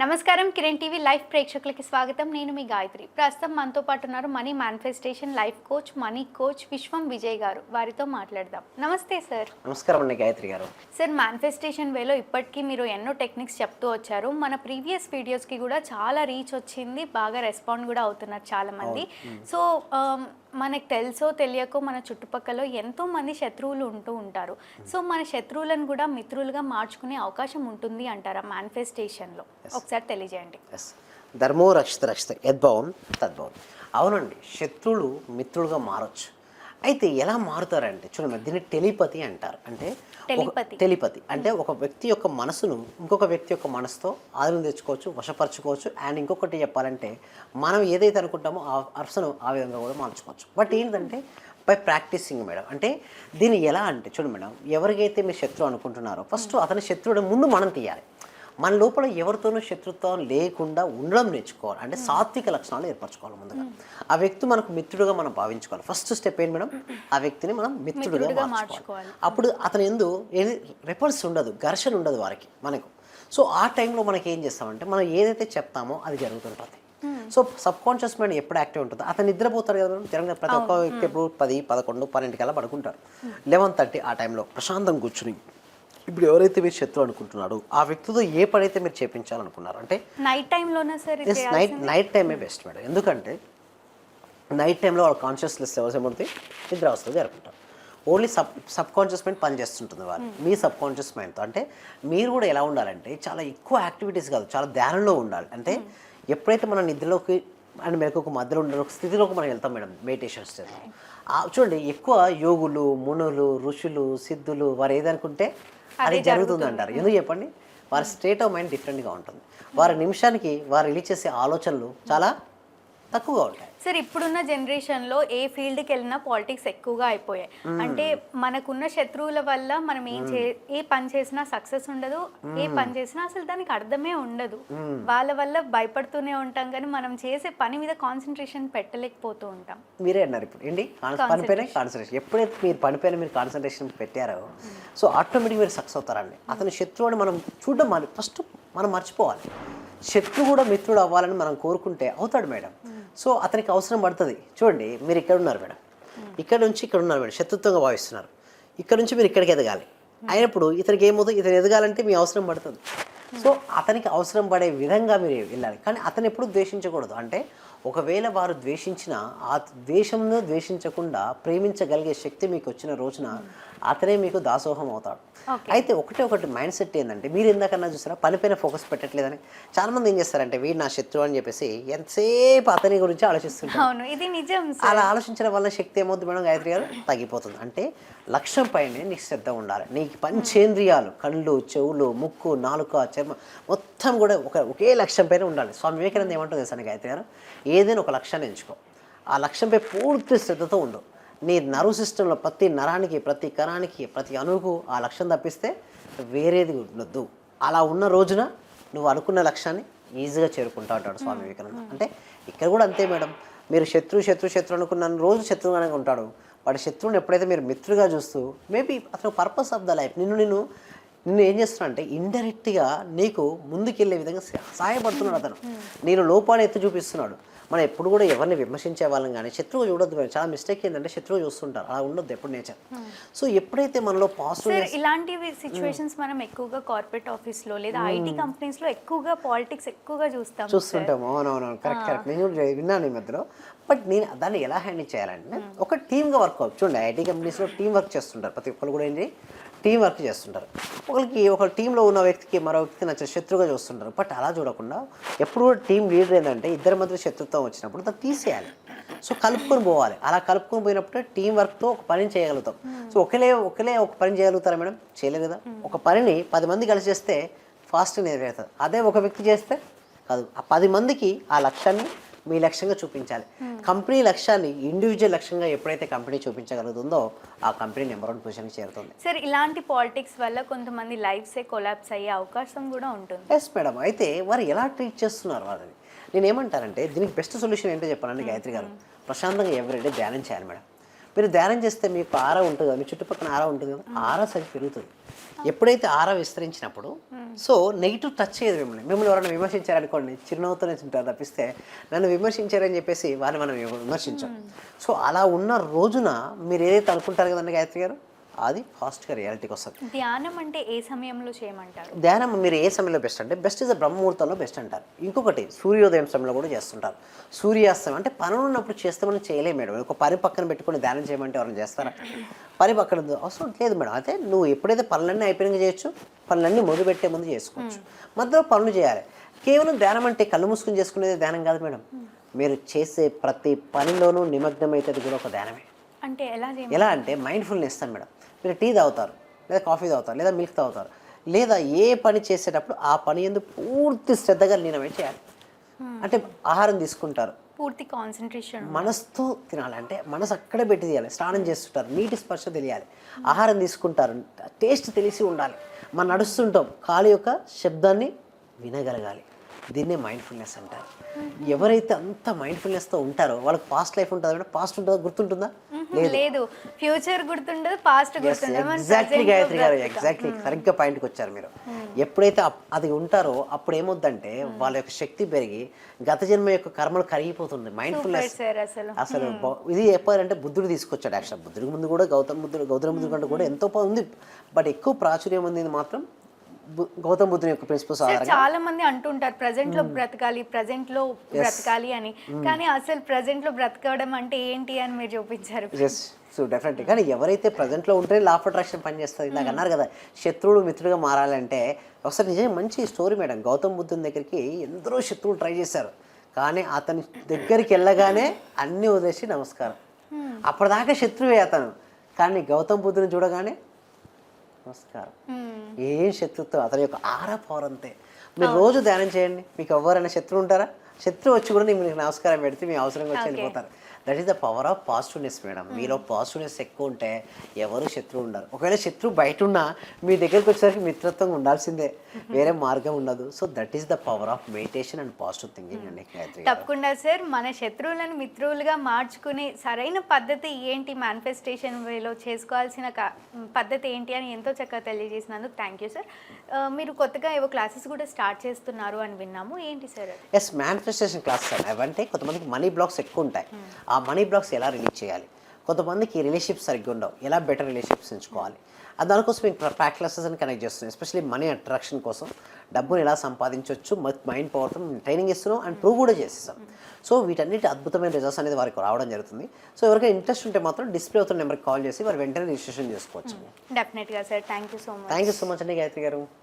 నమస్కారం Kiran TV live ప్రేక్షకులకి స్వాగతం. నేను మీ గాయత్రి. ప్రస్తుతం మనతో పాటు ఉన్నారు money manifestation life coach, money coach విశ్వం విజయ్ గారు. వారితో మాట్లాడదాం. నమస్తే సార్. నమస్కారం అండి గాయత్రి గారు. సార్, మేనిఫెస్టేషన్ వేలో ఇప్పటికీ మీరు ఎన్నో టెక్నిక్స్ చెప్తూ వచ్చారు. మన ప్రీవియస్ వీడియోస్కి కూడా చాలా రీచ్ వచ్చింది, బాగా రెస్పాండ్ కూడా అవుతున్నారు చాలామంది. సో మనకు తెలుసో తెలియకో మన చుట్టుపక్కల ఎంతో మంది శత్రువులు ఉంటూ ఉంటారు. సో మన శత్రువులను కూడా మిత్రులుగా మార్చుకునే అవకాశం ఉంటుంది అంటారా మేనిఫెస్టేషన్లో? ఒకసారి తెలియజేయండి. ధర్మో రక్షిత రక్షిత యద్భవం తద్భవం. అవునండి, శత్రువులు మిత్రులుగా మారచ్చు. అయితే ఎలా మారుతారంటే చూడండి, దీన్ని టెలిపతి అంటారు. అంటే టెలిపతి అంటే ఒక వ్యక్తి యొక్క మనసును ఇంకొక వ్యక్తి యొక్క మనసుతో ఆదరణ తెచ్చుకోవచ్చు, వశపరచుకోవచ్చు. అండ్ ఇంకొకటి చెప్పాలంటే మనం ఏదైతే అనుకుంటామో ఆ పర్సన్ ఆ విధంగా కూడా మార్చుకోవచ్చు. బట్ ఏంటంటే బై ప్రాక్టీసింగ్ మేడం. అంటే దీన్ని ఎలా అంటే చూడండి మేడం, ఎవరికైతే మీరు శత్రువు అనుకుంటున్నారో ఫస్ట్ అతని శత్రువుని ముందు మనం తీయాలి. మన లోపల ఎవరితోనూ శత్రుత్వం లేకుండా ఉండడం నేర్చుకోవాలి. అంటే సాత్విక లక్షణాలు ఏర్పరచుకోవాలి. ముందుగా ఆ వ్యక్తి మనకు మిత్రుడుగా మనం భావించుకోవాలి. ఫస్ట్ స్టెప్ ఏంటి మేడం, ఆ వ్యక్తిని మనం మిత్రుడుగా మార్చుకోవాలి. అప్పుడు అతని ఎందు ఏది రెపల్స్ ఉండదు, ఘర్షణ ఉండదు వారికి సో ఆ టైంలో మనకి ఏం చేస్తామంటే మనం ఏదైతే చెప్తామో అది జరుగుతుంటుంది. సో సబ్ కాన్షియస్ మైండ్ ఎప్పుడు యాక్టివ్ ఉంటుందో అతను నిద్రపోతారు కదా జరంగా. ప్రతి ఒక్క వ్యక్తి ఎప్పుడు 10, 11, 12 కల్లా పడుకుంటారు. 11:30 ఆ టైంలో ప్రశాంతం కూర్చుని ఇప్పుడు ఎవరైతే మీరు శత్రువు అనుకుంటున్నాడు ఆ వ్యక్తితో ఏ పని అయితే మీరు చేయించాలనుకున్నారు అంటే నైట్ టైంలోనే సార్. నైట్ టైమే బెస్ట్ మేడం. ఎందుకంటే నైట్ టైంలో వాళ్ళ కాన్షియస్నెస్ లెవెల్స్ ఏమవుతాయి, నిద్ర వస్తుంది జరుపుకుంటారు. ఓన్లీ సబ్ కాన్షియస్ మైండ్ పనిచేస్తుంటుంది వాళ్ళు మీ సబ్ కాన్షియస్ మైండ్తో. అంటే మీరు కూడా ఎలా ఉండాలంటే చాలా ఎక్కువ యాక్టివిటీస్ కాదు, చాలా ధ్యానంలో ఉండాలి. అంటే ఎప్పుడైతే మన నిద్రలోకి అండ్ మనకు ఒక మధ్యలో ఉండే ఒక స్థితిలోకి మనం వెళ్తాం మేడం మెడిటేషన్స్ చేస్తాం. చూడండి, ఎక్కువ యోగులు, మునులు, ఋషులు, సిద్ధులు వారు ఏదనుకుంటే అది జరుగుతుంది అంటారు. ఎందుకు చెప్పండి, వారి స్టేట్ ఆఫ్ మైండ్ డిఫరెంట్గా ఉంటుంది. వారి నిమిషానికి వారు రిలీజ్ చేసే ఆలోచనలు చాలా తక్కువగా ఉంటాయి. సార్, ఇప్పుడున్న జనరేషన్లో ఏ ఫీల్డ్కి వెళ్ళినా పాలిటిక్స్ ఎక్కువగా అయిపోయాయి. అంటే మనకున్న శత్రువుల వల్ల మనం ఏ పని చేసినా సక్సెస్ ఉండదు, ఏ పని చేసినా అసలు దానికి అర్థమే ఉండదు. వాళ్ళ వల్ల భయపడుతూనే ఉంటాం, కానీ మనం చేసే పని మీద కాన్సన్ట్రేషన్ పెట్టలేకపోతూ ఉంటాం. మీరే అన్నారు ఇప్పుడు ఏంటి, పనిపైన కాన్సన్ట్రేషన్. ఎప్పుడైతే మీరు పనిపైన మీరు కాన్సన్ట్రేషన్ పెట్టారో సో ఆటోమేటిక్ మీరు సక్సెస్ అవుతారండి. అతని శత్రువు అని మనం చూడడం ఫస్ట్ మనం మర్చిపోవాలి. శత్రువు కూడా మిత్రుడు అవ్వాలని మనం కోరుకుంటే అవుతాడు మేడం. సో అతనికి అవసరం పడుతుంది. చూడండి, మీరు ఇక్కడ ఉన్నారు మేడం, ఇక్కడ నుంచి ఇక్కడ ఉన్నారు మేడం, శత్రుత్వంగా భావిస్తున్నారు. ఇక్కడ నుంచి మీరు ఇక్కడికి ఎదగాలి అయినప్పుడు ఇతనికి ఏమవుతుంది, ఇతను ఎదగాలంటే మీ అవసరం పడుతుంది. సో అతనికి అవసరం పడే విధంగా మీరు వెళ్ళాలి. కానీ అతను ఎప్పుడు ద్వేషించకూడదు. అంటే ఒకవేళ వారు ద్వేషించిన ఆ ద్వేషంను ద్వేషించకుండా ప్రేమించగలిగే శక్తి మీకు వచ్చిన రోజున అతనే మీకు దాసోహం అవుతాడు. అయితే ఒకటి మైండ్ సెట్ ఏంటంటే, మీరు ఎందాకన్నా చూసారా పనిపైన ఫోకస్ పెట్టట్లేదని. చాలా మంది ఏం చేస్తారంటే వీడు నా శత్రువు అని చెప్పేసి ఎంతసేపు అతని గురించి ఆలోచిస్తుంటారు. అలా ఆలోచించడం వల్ల శక్తి ఏమవుతుంది మేడం గాయత్రి గారు, తగ్గిపోతుంది. అంటే లక్ష్యం పైనే నీకు శ్రద్ధ ఉండాలి. నీకు పంచేంద్రియాలు, కళ్ళు, చెవులు, ముక్కు, నాలుక, చర్మం మొత్తం కూడా ఒకే లక్ష్యం పైన ఉండాలి. స్వామి వివేకానంద ఏమంటుంది తెలుసా గాయత్రి గారు, ఏదైనా ఒక లక్ష్యాన్ని ఎంచుకో, ఆ లక్ష్యంపై పూర్తి శ్రద్ధతో ఉండు. నీ నర్వ్ సిస్టంలో ప్రతి నరానికి, ప్రతి కణానికి, ప్రతి అణువుకు ఆ లక్ష్యం తప్పిస్తే వేరేది ఉండొద్దు. అలా ఉన్న రోజున నువ్వు అనుకున్న లక్ష్యాన్ని ఈజీగా చేరుకుంటా అంటాడు స్వామి వివేకానంద. అంటే ఇక్కడ కూడా అంతే మేడం, మీరు శత్రు అనుకున్న రోజు శత్రువుగానే ఉంటాడు. వాడి శత్రువుని ఎప్పుడైతే మీరు మిత్రుగా చూస్తూ మేబీ అతను పర్పస్ ఆఫ్ ద లైఫ్ నిన్ను ఏం చేస్తున్నా అంటే ఇండైరెక్ట్గా నీకు ముందుకెళ్ళే విధంగా సహాయపడుతున్నాడు. అతను నేను లోపాన్ని ఎత్తి చూపిస్తున్నాడు. మనం ఎప్పుడు కూడా ఎవరిని విమర్శించే వాళ్ళం కానీ శత్రువు చూడొద్దు. చాలా మిస్టేక్ ఏంటంటే శత్రువు చూస్తుంటారు, అలా ఉండొద్దు ఎప్పుడు నేచర్. సో ఎప్పుడైతే మనలో పాజిటివ్ ఇలాంటి సిచ్యువేషన్స్ మనం ఎక్కువగా కార్పొరేట్ ఆఫీస్లో లేదా ఐటీ కంపెనీస్లో ఎక్కువగా పాలిటిక్స్ ఎక్కువగా చూస్తుంటాం. అవునవును, కరెక్ట్. నేను విన్నాను ఈ మధ్యలో. బట్ నేను దాన్ని ఎలా హ్యాండిల్ చేయాలంటే ఒక టీమ్గా వర్క్ అవ్వచ్చు. చూడండి, ఐటీ కంపెనీస్లో టీం వర్క్ చేస్తుంటారు. ప్రతి ఒక్కరు కూడా ఏంటి టీం వర్క్ చేస్తుంటారు. ఒక టీంలో ఉన్న వ్యక్తికి మరో వ్యక్తికి నచ్చే శత్రువుగా చూస్తుంటారు. బట్ అలా చూడకుండా ఎప్పుడు కూడా టీం లీడర్ ఏంటంటే ఇద్దరి మధ్య శత్రుత్వం వచ్చినప్పుడు దాన్ని తీసేయాలి. సో కలుపుకొని పోవాలి. అలా కలుపుకొని పోయినప్పుడు టీం వర్క్తో ఒక పని చేయగలుగుతాం. సో ఒకలే ఒక పని చేయగలుగుతారా మేడం? చేయలేదు కదా. ఒక పనిని 10 మంది కలిసి చేస్తే ఫాస్ట్గా నెరవేరుతుంది. అదే ఒక వ్యక్తి చేస్తే కాదు. ఆ 10 మందికి ఆ లక్ష్యాన్ని మీ లక్ష్యంగా చూపించాలి. కంపెనీ లక్ష్యాన్ని ఇండివిజువల్ లక్ష్యంగా ఎప్పుడైతే కంపెనీ చూపించగలుగుతుందో ఆ కంపెనీ నెంబర్ 1 పొజిషన్కి చేరుతుంది. సార్, ఇలాంటి పాలిటిక్స్ వల్ల కొంతమంది లైఫ్సే కొలాప్స్ అయ్యే అవకాశం కూడా ఉంటుంది. Yes madam. అయితే వారు ఎలా ట్రీట్ చేస్తున్నారు వాళ్ళని, నేను ఏమంటానంటే దీనికి బెస్ట్ సొల్యూషన్ ఏంటో చెప్పాలండి గాయత్రి గారు, ప్రశాంతంగా ఎవ్రీడే ధ్యానం చేయాలి మేడం. మీరు ధ్యానం చేస్తే మీకు ఆరా ఉంటుంది కదా, మీ చుట్టుపక్కల ఆరా ఉంటుంది కదా, ఆరా సరి పెరుగుతుంది. ఎప్పుడైతే ఆరా విస్తరించినప్పుడు సో నెగిటివ్ టచ్ చేయదు మిమ్మల్ని ఎవరైనా విమర్శించారనుకోండి చిరునవ్వుతోనే తింటారు తప్పిస్తే నన్ను విమర్శించారని చెప్పేసి వారిని మనం విమర్శించాం. సో అలా ఉన్న రోజున మీరు ఏదైతే అనుకుంటారు కదండి గాయత్రి గారు, అది ఫాస్ట్గా రియాలిటీకి వస్తుంది. ధ్యానం అంటే ఏ సమయంలో చేయమంటారు? ధ్యానం మీరు ఏ సమయంలో బెస్ట్ అంటే బెస్ట్ ఇస్ బ్రహ్మముహూర్తంలో బెస్ట్ అంటారు. ఇంకొకటి సూర్యోదయం సమయంలో కూడా చేస్తుంటారు. సూర్యాస్తమయం అంటే పనులు ఉన్నప్పుడు చేస్తామని చేయలేము మేడం. ఒక పని పక్కన పెట్టుకుని ధ్యానం చేయమంటే ఎవరైనా చేస్తారా? పని పక్కన అవసరం లేదు మేడం. అయితే నువ్వు ఎప్పుడైతే పనులన్నీ అయిపోయినాక చేయొచ్చు, పనులన్నీ మొదలుపెట్టే ముందు చేసుకోవచ్చు. మధ్యలో పనులు చేయాలి. కేవలం ధ్యానం అంటే కళ్ళు మూసుకుని చేసుకునేది ధ్యానం కాదు మేడం. మీరు చేసే ప్రతి పనిలోనూ నిమగ్నం అయితే కూడా ఒక ధ్యానమే. అంటే ఎలా అంటే మైండ్ఫుల్నెస్ ఇస్తాను మేడం. మీరు టీ తాగుతారు, లేదా కాఫీ తాగుతారు, లేదా మిల్క్ తాగుతారు, లేదా ఏ పని చేసేటప్పుడు ఆ పని ఎందుకు పూర్తి శ్రద్ధగా లీనమై చేయాలి. అంటే ఆహారం తీసుకుంటారు, పూర్తి కాన్సన్ట్రేషన్ మనసుతో తినాలంటే మనసు అక్కడే పెట్టి తీయాలి. స్నానం చేస్తుంటారు, నీటి స్పర్శ తెలియాలి. ఆహారం తీసుకుంటారు, టేస్ట్ తెలిసి ఉండాలి. మనం నడుస్తుంటాం, కాలు యొక్క శబ్దాన్ని వినగలగాలి. దీన్నే మైండ్ఫుల్నెస్ అంటారు. ఎవరైతే అంత మైండ్ఫుల్నెస్తో ఉంటారో వాళ్ళకి పాస్ట్ లైఫ్ ఉంటుందా? పాస్ట్ ఉంటుందా? గుర్తుంటుందా? లేదు. ఫ్యూచర్ గుర్తుండదు, పాస్ట్ గుర్తుండదు. ఎగ్జాక్ట్లీ గాయత్రి గారు, ఎగ్జాక్ట్లీ కరెక్ట్గా పాయింట్కి వచ్చారు మీరు. ఎప్పుడైతే అది ఉంటారో అప్పుడు ఏమవుద్దంటే వాళ్ళ యొక్క శక్తి పెరిగి గత జన్మ యొక్క కర్మలు కరిగిపోతుంది. మైండ్ఫుల్నెస్ అసలు ఇది చెప్పారంటే బుద్ధుడు తీసుకొచ్చాడు. యాక్చువల్ బుద్ధుడికి ముందు కూడా గౌతమ బుద్ధుడి కంటే కూడా ఎంతో ఉంది. బట్ ఎక్కువ ప్రాచుర్యం ఉంది మాత్రం గౌతమ బుద్ధుని యొక్క ప్రిన్సిపల్స్. చాలా మంది అంటుంటారు ప్రజెంట్ లో బ్రతకాలి, ప్రజెంట్ లో బ్రతకాలి అని. కానీ అసలు ప్రజెంట్ లో బ్రతకడం అంటే ఏంటి అని మీరు చూపించారు. So definitely. కానీ ఎవరైతే ప్రజెంట్లో ఉంటే లా ఆఫ్ అట్రాక్షన్ పనిచేస్తుంది. ఇందాక అన్నారు కదా శత్రువులు మిత్రుడుగా మారాలంటే. ఒకసారి నిజంగా మంచి స్టోరీ మేడం. గౌతమ బుద్ధుని దగ్గరికి ఎందరో శత్రువులు ట్రై చేశారు, కానీ అతని దగ్గరికి వెళ్ళగానే అన్నీ వదిలేసి నమస్కారం. అప్పటిదాకా శత్రువే అతను, కానీ గౌతమ బుద్ధుని చూడగానే నమస్కారం. ఏం శత్రుత్వం, అతని యొక్క ఆరా పవర్ అంతే. మీరు రోజు ధ్యానం చేయండి, మీకు ఎవరైనా శత్రువు ఉంటారా? శత్రువు వచ్చి కూడా మీకు నమస్కారం పెడితే మీ అవసరంగా వచ్చి వెళ్ళిపోతారు. That is the power of positiveness madam. మీలో పాజిటివ్నెస్ ఎక్కువ ఉంటే ఎవరు శత్రువు ఉండరు. ఒకవేళ శత్రువు బయట ఉన్నా మీ దగ్గరికి వచ్చేసరికి మిత్రత్వంగా ఉండాల్సిందే, వేరే మార్గం ఉండదు. So that is the power of meditation and positive thinking అండి. తప్పకుండా సార్. మన శత్రువులను మిత్రులుగా మార్చుకునే సరైన పద్ధతి ఏంటి, మేనిఫెస్టేషన్ వేలో చేసుకోవాల్సిన పద్ధతి ఏంటి అని ఎంతో చక్కగా తెలియజేసినందుకు థ్యాంక్ యూ సార్. మీరు కొత్తగా ఏవో క్లాసెస్ కూడా స్టార్ట్ చేస్తున్నారు అని విన్నాము, ఏంటి సార్? ఎస్, మేనిఫెస్టేషన్ క్లాసెస్ అవంటే కొంతమందికి మనీ బ్లాక్స్ ఎక్కువ ఉంటాయి. ఆ మనీ బ్లాక్స్ ఎలా రిలీజ్ చేయాలి, కొంతమందికి రిలేషన్షిప్స్ సరిగ్గా ఉండవు, ఎలా బెటర్ రిలేషన్షిప్స్ ఎంచుకోవాలి, దానికోసం మేము ప్రాక్టీస్ క్లాసెస్ అని కనెక్ట్ చేస్తున్నాం. ఎస్పెషల్లీ మనీ అట్రాక్షన్ కోసం, డబ్బుని ఎలా సంపాదించవచ్చు, మైండ్ పవర్తో ట్రైనింగ్ ఇస్తున్నాం అండ్ ప్రూవ్ కూడా చేసేసాం. సో వీటన్నిటి అద్భుతమైన రిజల్ట్స్ అనేది వారికి రావడం జరుగుతుంది. సో ఎవరికైనా ఇంట్రెస్ట్ ఉంటే మాత్రం డిస్ప్లే అవుతున్న నెంబర్కి కాల్ చేసి వారు వెంటనే రిజిస్ట్రేషన్ చేసుకోవచ్చు. డెఫినెట్గా sir. Thank you so much. Thank you so much అండి గాయత్రి గారు.